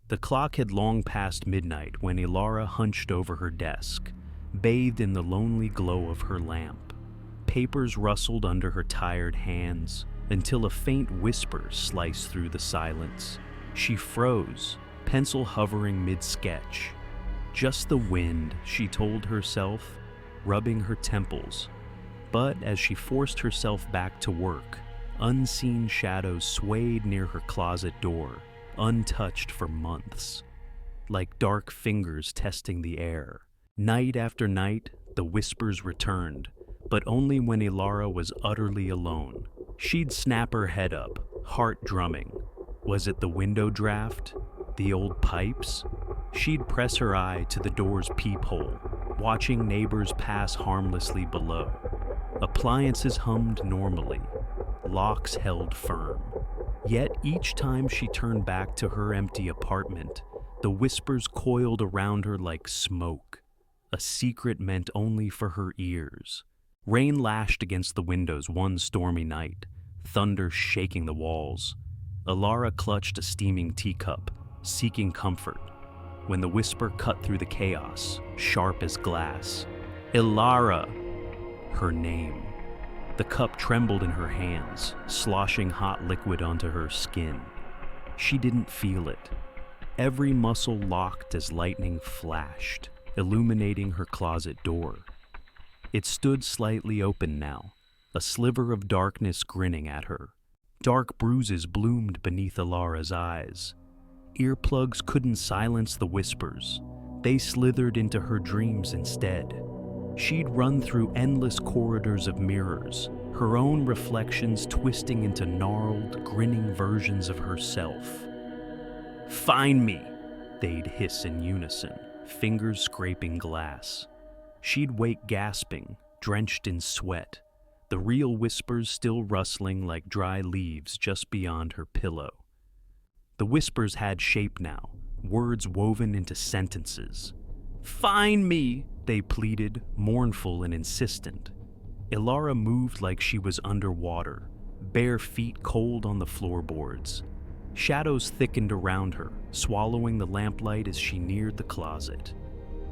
The clock had long passed midnight when Elara hunched over her desk, bathed in the lonely glow of her lamp. Papers rustled under her tired hands until a faint whisper sliced through the silence. She froze, pencil hovering mid-sketch. Just the wind, she told herself, rubbing her temples. But as she forced herself back to work, unseen shadows swayed near her closet door, untouched for months, like dark fingers testing the air. Night after night, the whispers returned, but only when Elara was utterly alone. She'd snap her head up, heart drumming. Was it the window draft? The old pipes? She'd press her eye to the door's peephole, watching neighbors pass harmlessly below. Appliances hummed normally, locks held firm. Yet each time she turned back to her empty apartment, the whispers coiled around her like smoke, a secret meant only for her ears. Rain lashed against the windows one stormy night, thunder shaking the walls. Elara clutched a steaming teacup, seeking comfort, when the whisper cut through the chaos, sharp as glass. Elara! Her name. The cup trembled in her hands, sloshing hot liquid onto her skin. She didn't feel it. Every muscle locked as lightning flashed, illuminating her closet door. It stood slightly open now, a sliver of darkness grinning at her. Dark bruises bloomed beneath Elara's eyes. Earplugs couldn't silence the whispers. They slithered into her dreams instead. She'd run through endless corridors of mirrors, her own reflections twisting into gnarled, grinning versions of herself. "Find me!" they'd hiss in unison, fingers scraping glass. She'd wake gasping, drenched in sweat, the real whispers still rustling like dry leaves just beyond her pillow. The whispers had shape now, words woven into sentences. "Find me!" they pleaded, mournful and insistent. Elara moved like she was underwater, bare feet cold on the floorboards. Shadows thickened around her, swallowing the lamplight as she neared the closet.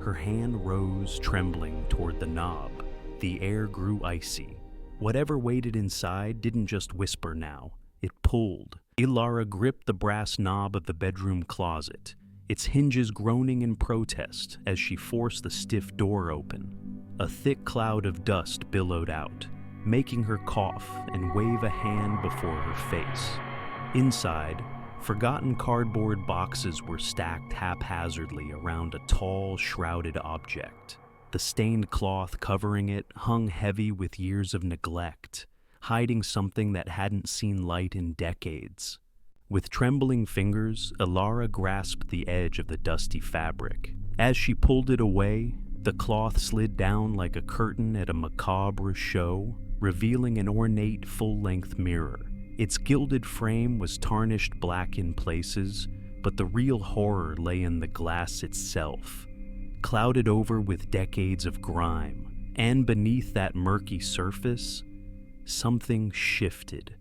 Her hand rose, trembling, toward the knob. The air grew icy. Whatever waited inside didn't just whisper now, it pulled. Elara gripped the brass knob of the bedroom closet, its hinges groaning in protest as she forced the stiff door open. A thick cloud of dust billowed out, making her cough and wave a hand before her face. Inside, forgotten cardboard boxes were stacked haphazardly around a tall, shrouded object. The stained cloth covering it hung heavy with years of neglect, hiding something that hadn't seen light in decades. With trembling fingers, Elara grasped the edge of the dusty fabric. As she pulled it away, the cloth slid down like a curtain at a macabre show, revealing an ornate full-length mirror. Its gilded frame was tarnished black in places, but the real horror lay in the glass itself, clouded over with decades of grime. And beneath that murky surface, something shifted.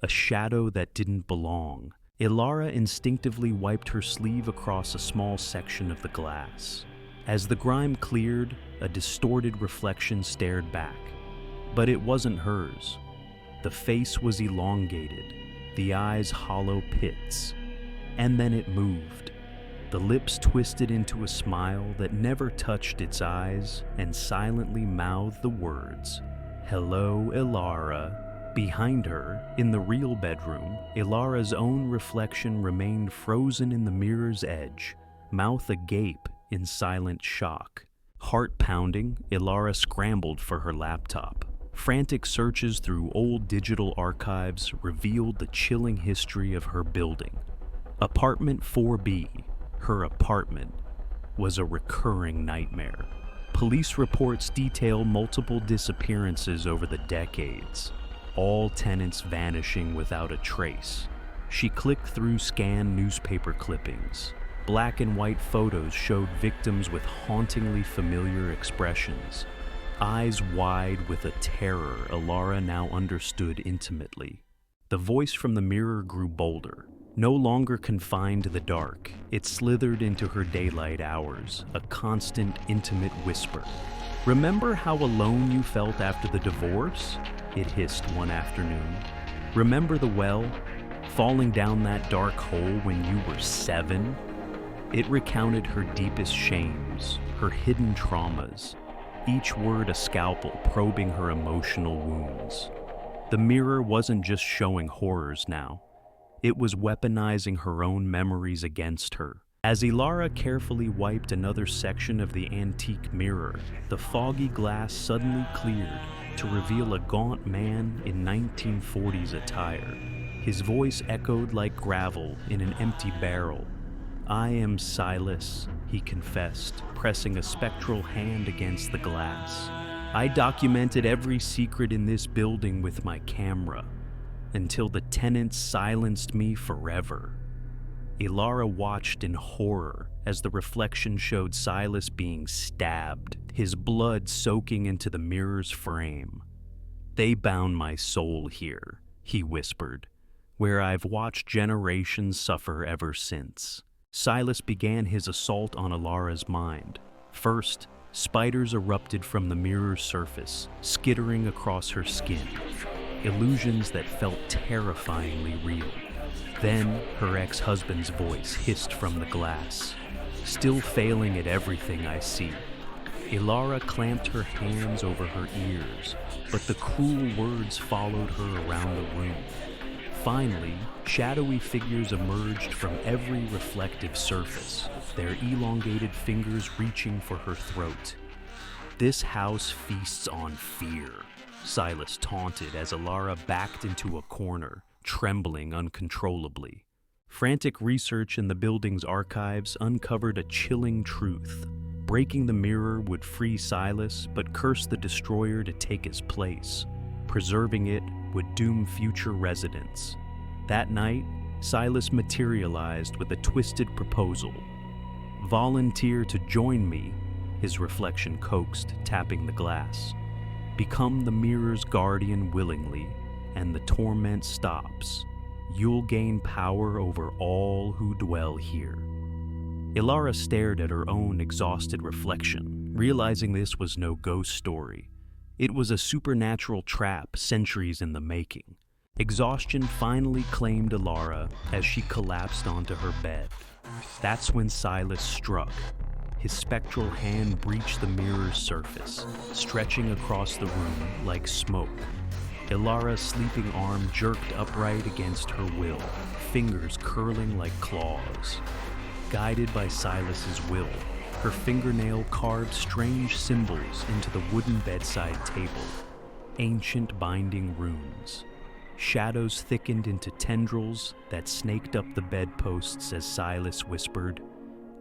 A shadow that didn't belong. Elara instinctively wiped her sleeve across a small section of the glass. As the grime cleared, a distorted reflection stared back. But it wasn't hers. The face was elongated, the eyes hollow pits. And then it moved. The lips twisted into a smile that never touched its eyes and silently mouthed the words, "Hello, Elara." Behind her, in the real bedroom, Elara's own reflection remained frozen in the mirror's edge, mouth agape in silent shock. Heart pounding, Elara scrambled for her laptop. Frantic searches through old digital archives revealed the chilling history of her building. Apartment 4B, her apartment, was a recurring nightmare. Police reports detail multiple disappearances over the decades, all tenants vanishing without a trace. She clicked through scanned newspaper clippings. Black and white photos showed victims with hauntingly familiar expressions, eyes wide with a terror Elara now understood intimately. The voice from the mirror grew bolder, No longer confined to the dark, it slithered into her daylight hours, a constant, intimate whisper. "Remember how alone you felt after the divorce?" it hissed one afternoon. "Remember the well, falling down that dark hole when you were 7? It recounted her deepest shames, her hidden traumas, each word a scalpel probing her emotional wounds. The mirror wasn't just showing horrors now. It was weaponizing her own memories against her. As Elara carefully wiped another section of the antique mirror, the foggy glass suddenly cleared to reveal a gaunt man in 1940s attire. His voice echoed like gravel in an empty barrel. "I am Silas," he confessed, pressing a spectral hand against the glass. "I documented every secret in this building with my camera, until the tenants silenced me forever." Elara watched in horror as the reflection showed Silas being stabbed, his blood soaking into the mirror's frame. "They bound my soul here," he whispered, "where I've watched generations suffer ever since." Silas began his assault on Elara's mind. First, spiders erupted from the mirror's surface, skittering across her skin, illusions that felt terrifyingly real. Then, her ex-husband's voice hissed from the glass. "Still failing at everything I see." Elara clamped her hands over her ears, but the cruel words followed her around the room. Finally, shadowy figures emerged from every reflective surface, their elongated fingers reaching for her throat. "This house feasts on fear," Silas taunted as Elara backed into a corner, trembling uncontrollably. Frantic research in the building's archives uncovered a chilling truth. Breaking the mirror would free Silas, but curse the destroyer to take his place. Preserving it would doom future residents. That night, Silas materialized with a twisted proposal. "Volunteer to join me," his reflection coaxed, tapping the glass. "Become the mirror's guardian willingly, and the torment stops. You'll gain power over all who dwell here." Elara stared at her own exhausted reflection, realizing this was no ghost story. It was a supernatural trap centuries in the making. Exhaustion finally claimed Elara as she collapsed onto her bed. That's when Silas struck. His spectral hand breached the mirror's surface, stretching across the room like smoke. Elara's sleeping arm jerked upright against her will, fingers curling like claws. Guided by Silas's will, her fingernail carved strange symbols into the wooden bedside table, ancient binding runes. Shadows thickened into tendrils that snaked up the bedposts as Silas whispered,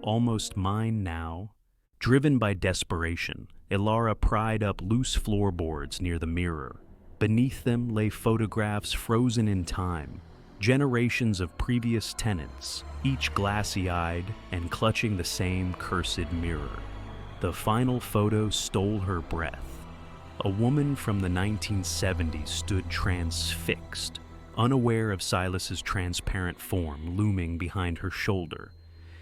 "Almost mine now." Driven by desperation, Elara pried up loose floorboards near the mirror. Beneath them lay photographs frozen in time, generations of previous tenants, each glassy-eyed and clutching the same cursed mirror. The final photo stole her breath. A woman from the 1970s stood transfixed, unaware of Silas's transparent form looming behind her shoulder,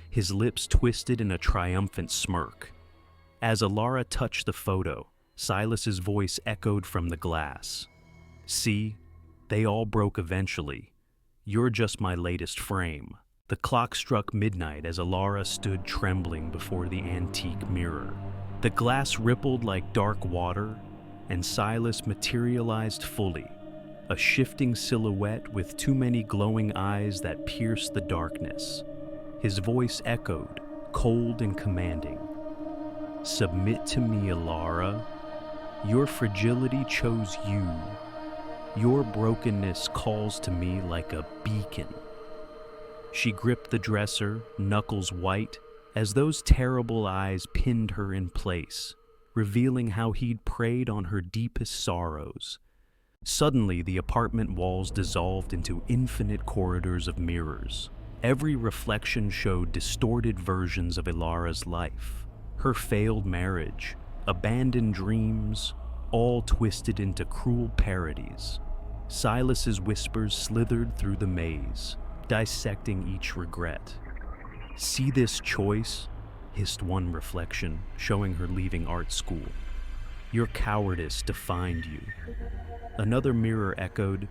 his lips twisted in a triumphant smirk. As Elara touched the photo, Silas's voice echoed from the glass. "See, they all broke eventually. You're just my latest frame." The clock struck midnight as Elara stood trembling before the antique mirror. The glass rippled like dark water, and Silas materialized fully, a shifting silhouette with too many glowing eyes that pierced the darkness. His voice echoed, cold and commanding. "Submit to me, Elara. Your fragility chose you. Your brokenness calls to me like a beacon." She gripped the dresser, knuckles white, as those terrible eyes pinned her in place, revealing how he'd preyed on her deepest sorrows. Suddenly, the apartment walls dissolved into infinite corridors of mirrors. Every reflection showed distorted versions of Elara's life, her failed marriage, abandoned dreams, all twisted into cruel parodies. Silas's whispers slithered through the maze. dissecting each regret. "See this choice?" hissed one reflection, showing her leaving art school. "Your cowardice defined you." Another mirror echoed,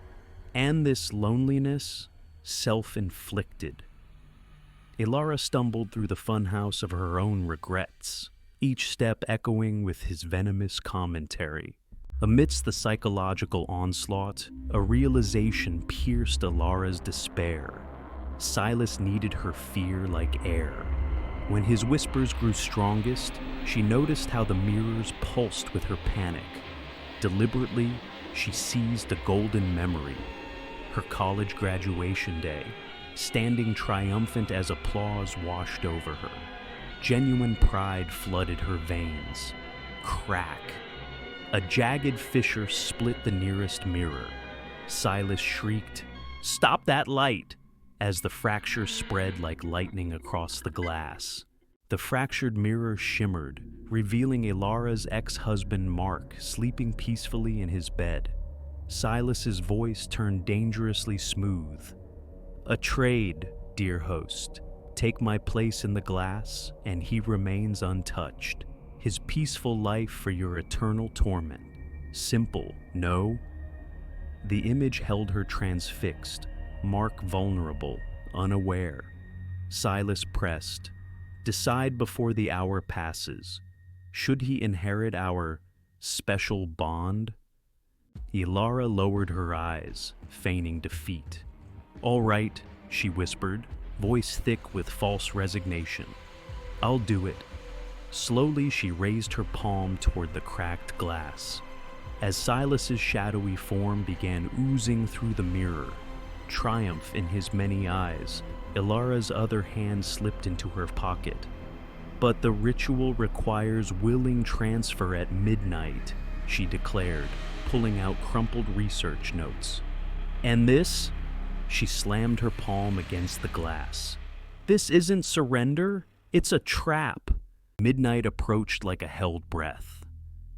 "And this loneliness, self-inflicted." Elara stumbled through the funhouse of her own regrets, each step echoing with his venomous commentary. Amidst the psychological onslaught, a realization pierced Elara's despair. Silas needed her fear like air. When his whispers grew strongest, she noticed how the mirrors pulsed with her panic. Deliberately, she seized a golden memory, her college graduation day, standing triumphant as applause washed over her. Genuine pride flooded her veins. Crack! A jagged fissure split the nearest mirror. Silas shrieked, "Stop that light!" as the fracture spread like lightning across the glass. The fractured mirror shimmered, revealing Elara's ex-husband Mark sleeping peacefully in his bed. Silas's voice turned dangerously smooth. "A trade, dear host. Take my place in the glass, and he remains untouched. His peaceful life for your eternal torment. Simple, no?" The image held her transfixed, Mark vulnerable, unaware. Silas pressed, "Decide before the hour passes. Should he inherit our special bond?" Elara lowered her eyes, feigning defeat. "All right," she whispered, voice thick with false resignation. "I'll do it." Slowly, she raised her palm toward the cracked glass. As Silas's shadowy form began oozing through the mirror, triumph in his many eyes, Elara's other hand slipped into her pocket. "But the ritual requires willing transfer at midnight," she declared, pulling out crumpled research notes. "And this?" She slammed her palm against the glass. "This isn't surrender, it's a trap." Midnight approached like a held breath.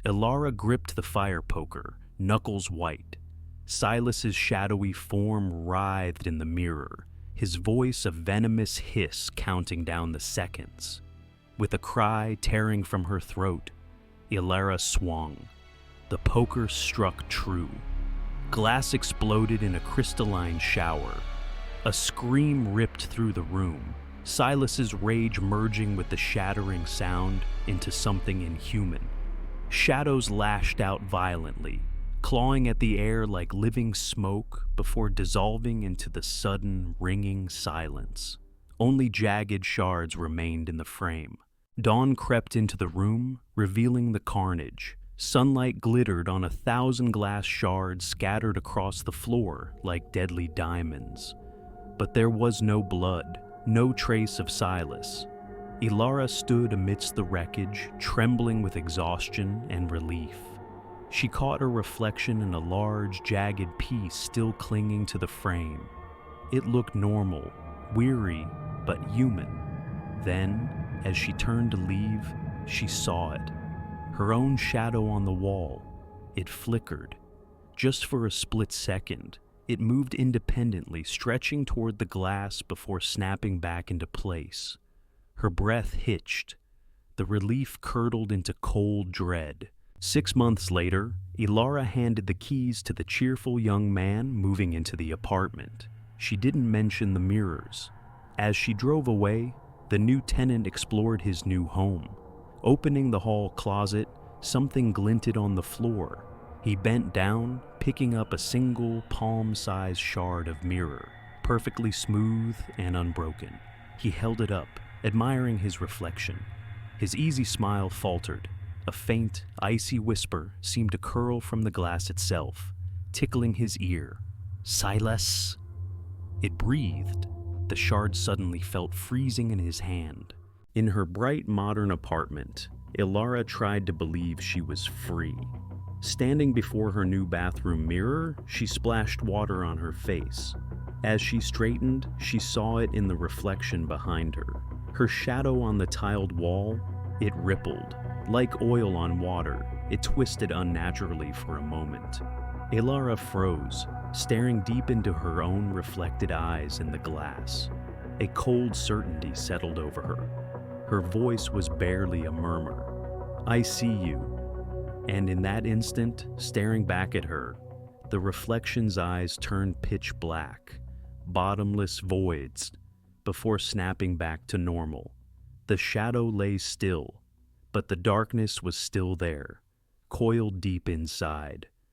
Elara gripped the fire poker, knuckles white. Silas's shadowy form writhed in the mirror, his voice a venomous hiss counting down the seconds. With a cry tearing from her throat, Elara swung. The poker struck true. Glass exploded in a crystalline shower. A scream ripped through the room, Silas's rage merging with the shattering sound into something inhuman. Shadows lashed out violently, clawing at the air like living smoke before dissolving into the sudden, ringing silence. Only jagged shards remained in the frame. Dawn crept into the room, revealing the carnage. Sunlight glittered on 1,000 glass shards scattered across the floor like deadly diamonds. But there was no blood, no trace of Silas. Elara stood amidst the wreckage, trembling with exhaustion and relief. She caught her reflection in a large, jagged piece still clinging to the frame. It looked normal, weary, but human. Then, as she turned to leave, she saw it. Her own shadow on the wall. It flickered. Just for a split second, it moved independently, stretching toward the glass before snapping back into place. Her breath hitched. The relief curdled into cold dread. 6 months later, Elara handed the keys to the cheerful young man moving into the apartment. She didn't mention the mirrors. As she drove away, the new tenant explored his new home. Opening the hall closet, something glinted on the floor. He bent down, picking up a single palm-sized shard of mirror, perfectly smooth and unbroken. He held it up, admiring his reflection. His easy smile faltered. A faint, icy whisper seemed to curl from the glass itself, tickling his ear. "Silas?" It breathed. The shard suddenly felt freezing in his hand. In her bright modern apartment, Elara tried to believe she was free. Standing before her new bathroom mirror, she splashed water on her face. As she straightened, she saw it in the reflection behind her. Her shadow on the tiled wall, it rippled. Like oil on water, it twisted unnaturally for a moment. Elara froze, staring deep into her own reflected eyes in the glass. A cold certainty settled over her. Her voice was barely a murmur. "I see you." And in that instant, staring back at her, the reflection's eyes turned pitch black, bottomless voids, before snapping back to normal. The shadow lay still, but the darkness was still there, coiled deep inside.